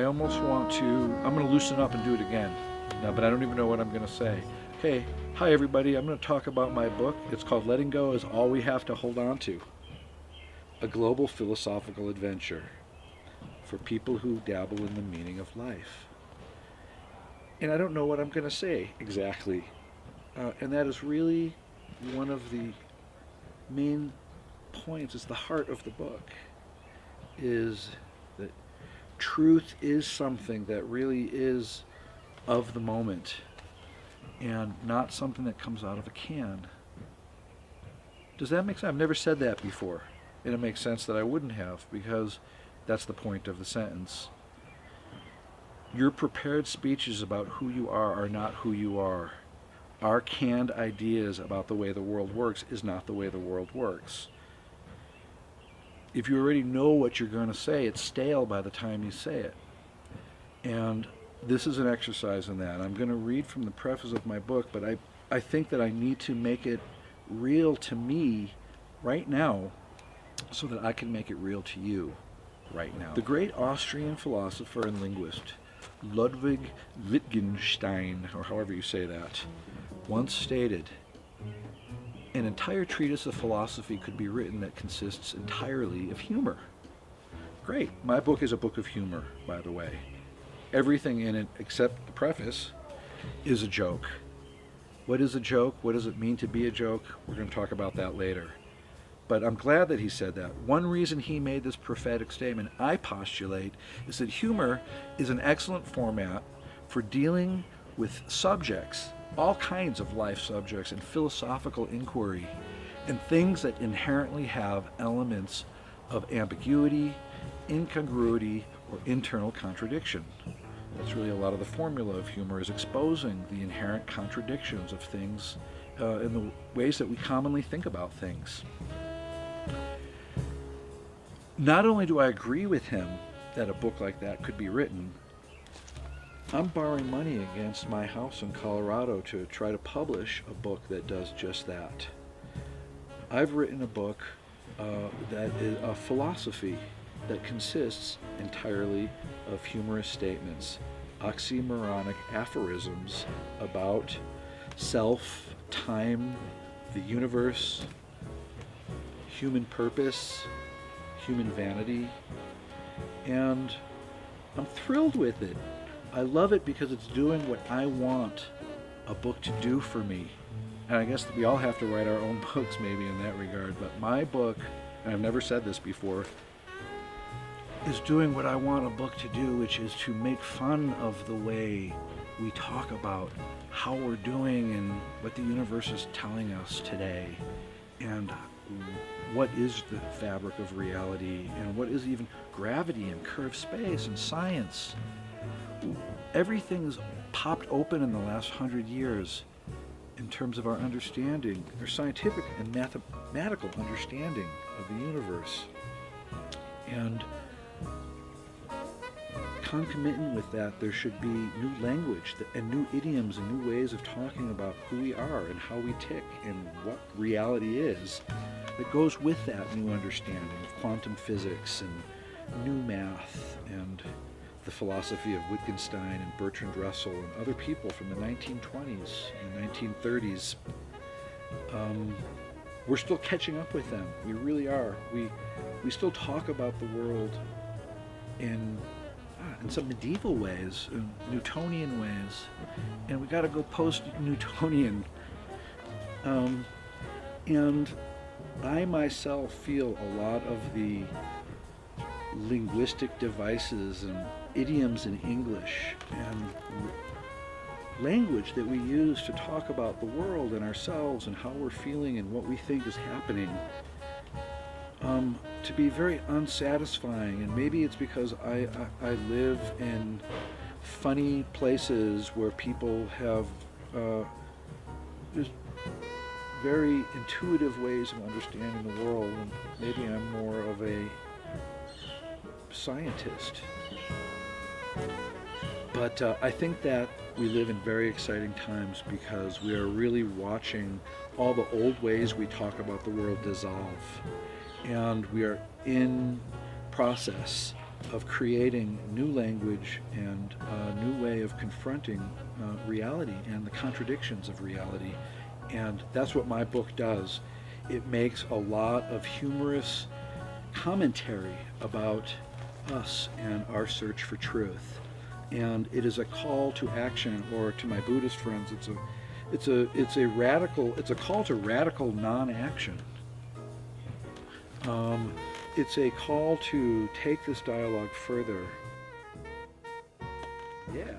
almost want to, I'm going to loosen up and do it again. No, but I don't even know what I'm going to say. Okay, hi everybody, I'm going to talk about my book. It's called Letting Go is All We Have to Hold On To. A global philosophical adventure for people who dabble in the meaning of life. And I don't know what I'm going to say exactly. And that is really one of the main points, it's the heart of the book, is that truth is something that really is of the moment and not something that comes out of a can. Does that make sense? I've never said that before. And it makes sense that I wouldn't have, because that's the point of the sentence. Your prepared speeches about who you are not who you are. Our canned ideas about the way the world works is not the way the world works. If you already know what you're going to say, it's stale by the time you say it. And this is an exercise in that. I'm going to read from the preface of my book, but I think that I need to make it real to me right now so that I can make it real to you right now. The great Austrian philosopher and linguist Ludwig Wittgenstein, or however you say that, once stated, an entire treatise of philosophy could be written that consists entirely of humor. Great. My book is a book of humor, by the way. Everything in it, except the preface, is a joke. What is a joke? What does it mean to be a joke? We're going to talk about that later. But I'm glad that he said that. One reason he made this prophetic statement, I postulate, is that humor is an excellent format for dealing with subjects, all kinds of life subjects, and philosophical inquiry, and things that inherently have elements of ambiguity, incongruity, or internal contradiction. That's really a lot of the formula of humor, is exposing the inherent contradictions of things in the ways that we commonly think about things. Not only do I agree with him that a book like that could be written, I'm borrowing money against my house in Colorado to try to publish a book that does just that. I've written a book that is a philosophy that consists entirely of humorous statements, oxymoronic aphorisms about self, time, the universe, human purpose, human vanity, and I'm thrilled with it. I love it because it's doing what I want a book to do for me. And I guess that we all have to write our own books maybe in that regard, but my book, and I've never said this before, is doing what I want a book to do, which is to make fun of the way we talk about how we're doing and what the universe is telling us today, and what is the fabric of reality, and what is even gravity and curved space and science. Everything's popped open in the last 100 years in terms of our understanding, our scientific and mathematical understanding of the universe. And concomitant with that, there should be new language and new idioms and new ways of talking about who we are and how we tick and what reality is that goes with that new understanding of quantum physics and new math and the philosophy of Wittgenstein and Bertrand Russell and other people from the 1920s and 1930s. We're still catching up with them. We really are. We still talk about the world in some medieval ways, in Newtonian ways, and we got to go post-Newtonian. And I myself feel a lot of the linguistic devices and idioms in English and language that we use to talk about the world and ourselves and how we're feeling and what we think is happening to be very unsatisfying. And maybe it's because I live in funny places where people have just very intuitive ways of understanding the world, and maybe I'm more of a scientist. But I think that we live in very exciting times because we are really watching all the old ways we talk about the world dissolve. And we are in process of creating new language and a new way of confronting reality and the contradictions of reality. And that's what my book does. It makes a lot of humorous commentary about us and our search for truth. And it is a call to action, or to my Buddhist friends, it's a call to radical non-action. It's a call to take this dialogue further. Yeah.